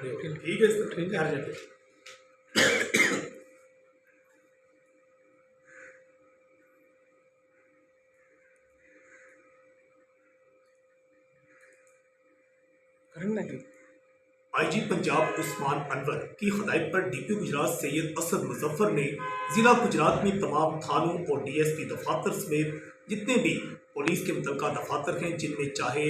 खड़े हो गए। ठीक है, इस पर ठीक है, हर जगह करने लगी। आईजी पंजाब उस्मान अनवर की हदायत पर डीपी गुजरात सैयद असद मुजफ्फर ने जिला गुजरात में तमाम थानों और डीएसपी दफातर समेत जितने भी पुलिस के मुतल्लिका दफातर हैं जिनमें चाहे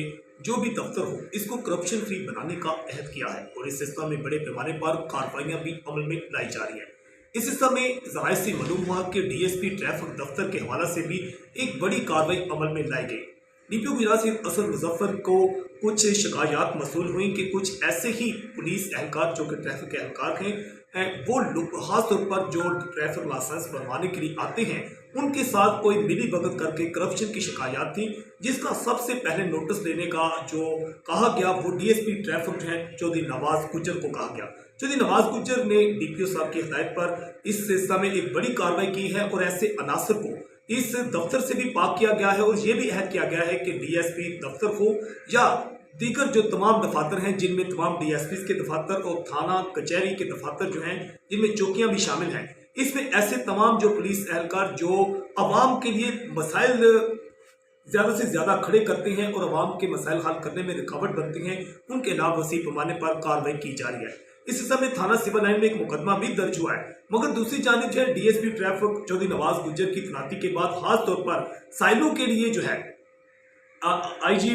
जो भी दफ्तर हो इसको करप्शन फ्री बनाने का अहद किया है और इस सिलसिले में बड़े पैमाने पर कार्रवाइयां भी अमल में लाई जा रही हैं। इस सिलसिले में ज़राए से मालूम हुआ कि डीएसपी ट्रैफिक दफ्तर के हवाला से भी एक बड़ी कार्रवाई अमल में लाई गई। डीपीओ गुजरात से असद मुजफ्फर को कुछ शिकायत मसूल हुई कि कुछ ऐसे ही पुलिस एहलकार जो कि ट्रैफिक के एहलकार हैं वो खास तौर पर जो ट्रैफिक लाइसेंस बनवाने के लिए आते हैं उनके साथ कोई मिली भगत करके करप्शन की शिकायत थी, जिसका सबसे पहले नोटिस लेने का जो कहा गया वो डीएसपी ट्रैफिक है चौधरी नवाज गुज्जर को कहा गया। चौधरी नवाज गुज्जर ने डीपीओ साहब की हिदायत पर इस सिलसिले में एक बड़ी कार्रवाई की है और ऐसे अनासर को इस दफ्तर से भी पाक किया गया है और ये भी अहद किया गया है कि डीएसपी दफ्तर हो या दीगर जो तमाम दफातर हैं जिनमें तमाम डीएसपी के दफातर और थाना कचहरी के दफातर जो हैं जिनमें चौकियां भी शामिल हैं, इसमें ऐसे तमाम जो पुलिस एहलकार जो अवाम के लिए मसाइल ज़्यादा से ज़्यादा खड़े करते हैं और अवाम के मसाइल हल करने में रुकावट बनते हैं उनके खिलाफ वसी पैमाने पर कार्रवाई की जा रही है। इस समय थाना सिविल लाइन में एक मुकदमा भी दर्ज हुआ है, मगर दूसरी जानिब जो है डीएसपी ट्रैफिक चौधरी नवाज गुज्जर की तैनाती के बाद खास तौर पर साइलों के लिए जो है आईजी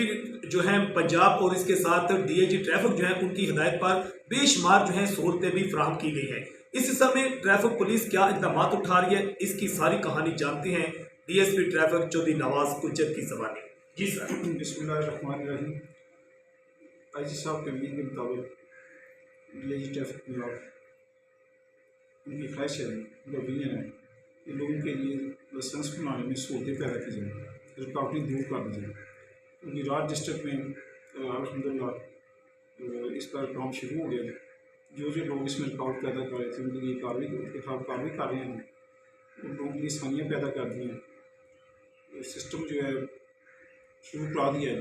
जो है पंजाब और इसके साथ डीआईजी ट्रैफिक जो है उनकी हिदायत पर बेशुमार जो है सहूलतें भी फराहम की गई है। इस समय ट्रैफिक पुलिस क्या इकदाम उठा रही है इसकी सारी कहानी जानते हैं डीएसपी ट्रैफिक चौधरी नवाज गुज्जर की ज़बानी। जी सर। बिस्मिल्लाहिर्रहमानिर्रहीम। आईजी साहब के मीन के मुताबिक डीआईजी ट्रैफिक पंजाब उनकी ख्वाहिश है, उनका ओपिनियन है कि लोगों के लिए लाइसेंस बनाने में सहूलतें पैदा की जाए, रुकावटें दूर कर दी जाए। गुजरात डिस्ट्रिक्ट में अल्हम्दुलिल्लाह इस पर काम शुरू हो गया। जो लोग इसमें रुकावट पैदा कर रहे थे उनके लिए उनके खिलाफ कार्रवाई कर रहे हैं, उन लोगों के लिए आसानियाँ पैदा कर दी हैं। सिस्टम जो है शुरू करा दिया है।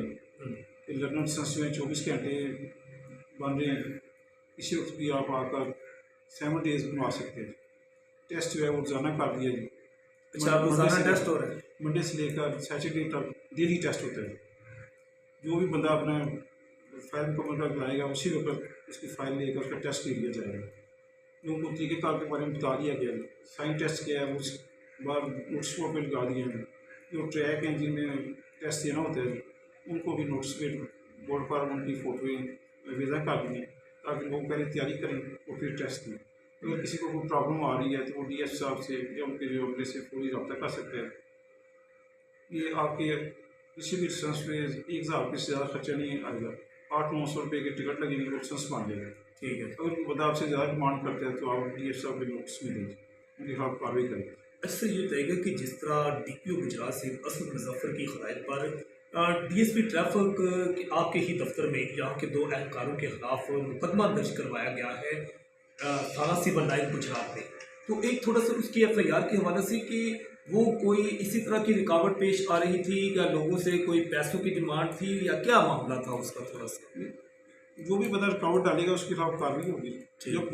लर्नर लाइसेंस जो है 24 घंटे बन रहे हैं, इसी वक्त भी आप आकर 7 डेज बनवा सकते हैं। टेस्ट जो है वो रोज़ाना कर दिया जी। अच्छा, रोज़ाना टेस्ट हो रहा है? मंडे से लेकर सैटरडे तक डेली टेस्ट होता है। जो भी बंदा अपना फाइल मुकम्मल कर लाएगा उसी वक्त उसकी फाइल लेकर उसका टेस्ट ले लिया जाएगा। लोगों को तरीक़ेकार के बारे में बता दिया गया है। साइन टेस्ट क्या है उस बार नोटिस बोर्ड पर लगा दिए हैं। जो ट्रैक हैं जिनमें टेस्ट देना होता है उनको भी नोटिस बोर्ड पर उनकी फ़ोटोएँ वेज़ा कर दी हैं ताकि लोग पहले तैयारी करें और फिर टेस्ट दें। अगर किसी को कोई प्रॉब्लम आ रही है तो वो डीएस साहब से या उनके जो अमले से पूरी रब्ता कर सकते हैं। ये आपके किसी भी लाइसेंस पे 1000 रुपये से ज़्यादा खर्चा नहीं आएगा। 800-900 रुपये की टिकट लगेगी, लाइसेंस बन जाएगा। ठीक है। अगर बंदा आपसे ज़्यादा डिमांड करते हैं तो आप डीएस साहब के नोटिस में दीजिए, उनके खिलाफ कार्रवाई करें। अच्छा, ये बताइएगा कि जिस तरह डीपीओ गुजरात से असद मुजफ्फर की हिदायत पर डीएसपी ट्रैफिक आपके ही दफ्तर में यहाँ के 2 एहलकारों के खिलाफ मुकदमा दर्ज करवाया गया है थाना सिविल लाइन गुजरात में, तो एक थोड़ा सा उसकी एफआईआर के हवाले से कि वो कोई इसी तरह की रुकावट पेश आ रही थी या लोगों से कोई पैसों की डिमांड थी या क्या मामला था उसका? थोड़ा सा जो भी बंदा रुकावट डालेगा उसके खिलाफ कार्रवाई होगी। जब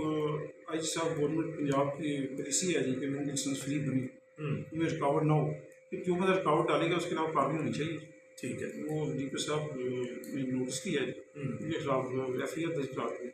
आईजी साहब गवर्नमेंट पंजाब की पॉलिसी है जी कि लोगों की लाइसेंस फ्री बनी, उनमें रुकावट ना हो, फिर जो बंदा रुकावट डालेगा उसके खिलाफ कार्रवाई होनी चाहिए। ठीक है। वो डीपी साहब ने नोटिस दिया है, उनके खिलाफ एफआईआर दर्ज करा दी है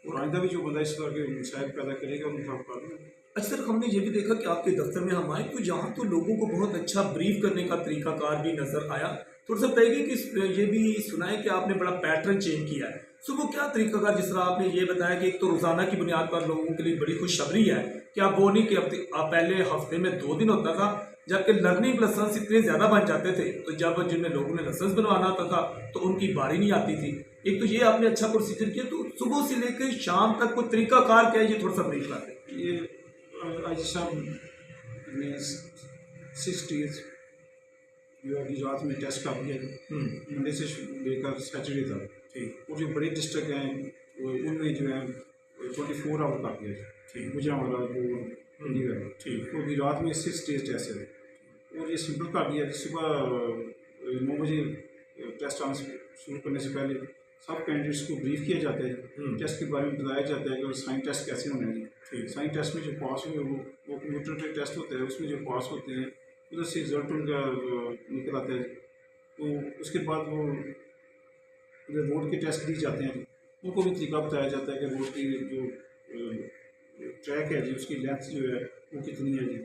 और आइंदा भी जो बंदा इस तरह के मसाइल पैदा करेगा उनके खिलाफ कार्रवाई। अच्छा सर, हमने ये भी देखा कि आपके दफ्तर में हम आए तो यहाँ तो लोगों को बहुत अच्छा ब्रीफ करने का तरीकाकार भी नजर आया। थोड़ा सा बताइए कि ये भी सुना है कि आपने बड़ा पैटर्न चेंज किया है, सो वो क्या तरीकाकार? जिस तरह आपने ये बताया कि एक तो रोज़ाना की बुनियाद पर लोगों के लिए बड़ी खुशखबरी है कि आप वो नहीं कि पहले हफ्ते में 2 दिन होता था, जबकि लर्निंग लाइसेंस इतने ज़्यादा बन जाते थे तो जब जिनमें लोगों ने लाइसेंस बनवाना होता था तो उनकी बारी नहीं आती थी। एक तो ये आपने अच्छा प्रोसीजर किया, तो सुबह से लेकर शाम तक कोई तरीकाकार क्या है ये थोड़ा सा ब्रीफ करते। ये आईजी साहब ने 6 डेज जो अभी रात में टेस्ट कर दिया मंडे से लेकर सैटरडे तक। ठीक। और जो बड़े डिस्ट्रिक्ट हैं उनमें जो है 24 आवर कर दिया। ठीक। गुजरावाला जो ठीक। तो अभी रात में 6 डेज टेस्ट है और ये सिंपल कर दिया कि सुबह 9 बजे टेस्ट आना शुरू करने से पहले सब कैंडिडेट्स को ब्रीफ किया जाता है, टेस्ट के बारे में बताया जाता है कि साइन टेस्ट कैसे होना है। ठीक। साइन टेस्ट में जो पास हुए वो कंप्यूटर टेस्ट होता है, उसमें जो पास होते हैं उधर से रिजल्ट उनका निकल आता है। तो उसके बाद वो उधर रोड के टेस्ट दी जाते हैं, उनको भी तरीका बताया जाता है कि रोड की जो ट्रैक है जी उसकी लेंथ जो है वो कितनी है जी,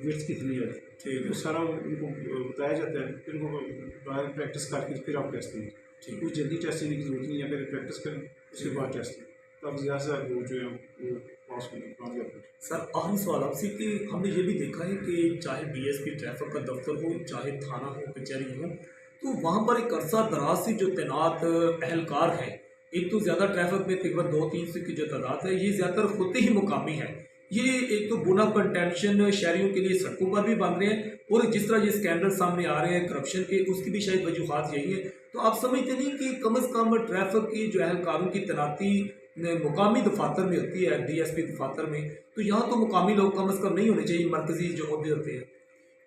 विड्थ कितनी है। ठीक वो सारा उनको बताया जाता है, फिर उनको बाहर प्रैक्टिस करके फिर आप टेस्ट दें। ठीक। कोई जल्दी टेस्ट देने की जरूरत नहीं है, पहले प्रैक्टिस करें उसके बाद टेस्ट दें, तब ज़्यादा वो जो है वो पास होने कामयाब हो। सर आखिरी सवाल आपसे कि हमने ये भी देखा है कि चाहे डीएसपी ट्रैफिक का दफ्तर हो, चाहे थाना हो, कचहरी हो, तो वहाँ पर एक अरसा दराज से जो तैनात अहलकार हैं, एक तो ज़्यादा ट्रैफिक में तकरीबन 2-3 की जो तादाद है, ये ज़्यादातर होते ही मुकामी है। ये एक तो गुना कंटेंशन शहरियों के लिए सड़कों पर भी बन रहे हैं, और जिस तरह ये स्कैंडल सामने आ रहे हैं करप्शन के, उसकी भी शायद वजूहात यही है। तो आप समझते नहीं कि कम से कम ट्रैफिक की जो अहलकारों की तैनाती मुकामी दफातर में होती है, डीएसपी दफातर में, तो यहाँ तो मुकामी लोग कम से कम नहीं होने चाहिए, मरकजी जो ओहदे होते हैं।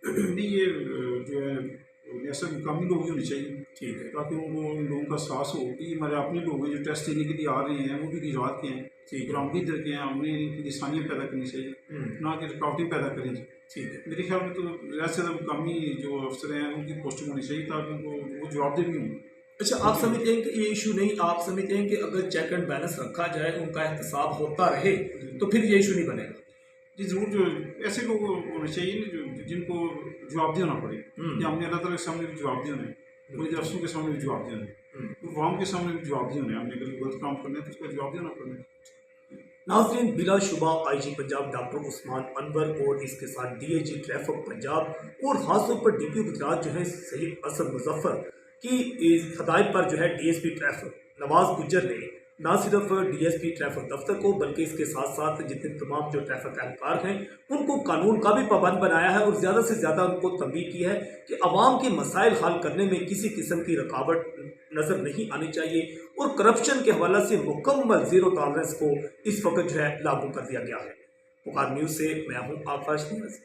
नहीं, ये जो है ऐसे मुकामी लोग ही होने चाहिए, ठीक है। ताकि उनको उन लोगों का एहसास हो कि ये हमारे अपने लोग हैं जो टेस्ट देने के लिए आ रहे हैं, वो भी गुजरात के हैं, ठीक और हम भी इधर के हैं, हमने इनकी आसानियाँ पैदा करनी चाहिए, ना कि रुकावटें पैदा करें। ठीक है। मेरे ख्याल में तो ज़्यादा से ज़्यादा मुकामी जो अफसर हैं उनकी पोस्टिंग होनी चाहिए, ताकि उनको वो जवाबदेह भी हों। अच्छा, आप समझते हैं कि ये इशू नहीं, आप समझते हैं कि अगर चेक एंड बैलेंस रखा जाए, उनका एहतसाब होता रहे, तो फिर ये इशू नहीं बनेगा। जी ज़रूर, जो ऐसे लोग होने चाहिए ना जो जिनको जवाब देना पड़े, या हमने अल्लाह ताला के सामने भी जवाब देना है, कोई अफसरों के सामने भी जवाब देना है, तो वाम के सामने भी जवाब देना है। हमने अगर गलत काम करना है तो उसका जवाब देना पड़ना है। नाज़रीन, बिलाशुबा आईजी पंजाब डॉक्टर उस्मान अनवर और इसके साथ डीआईजी ट्रैफिक पंजाब और खासतौर पर डीपीओ गुजरात जो है सैयद असद मुजफ्फर की इस हदायत पर जो है डीएसपी ट्रैफिक नवाज गुज्जर ने न सिर्फ डीएसपी ट्रैफिक दफ्तर को बल्कि इसके साथ साथ जितने तमाम जो ट्रैफिक एहलकार हैं उनको कानून का भी पाबंद बनाया है, और ज़्यादा से ज़्यादा उनको तंबीह की है कि अवाम के मसाइल हल करने में किसी किस्म की रुकावट नज़र नहीं आनी चाहिए, और करप्शन के हवाले से मुकम्मल ज़ीरो टॉलरेंस को इस वक्त जो है लागू कर दिया गया है। पुकार न्यूज़ से मैं हूँ आकाश न्यूज़।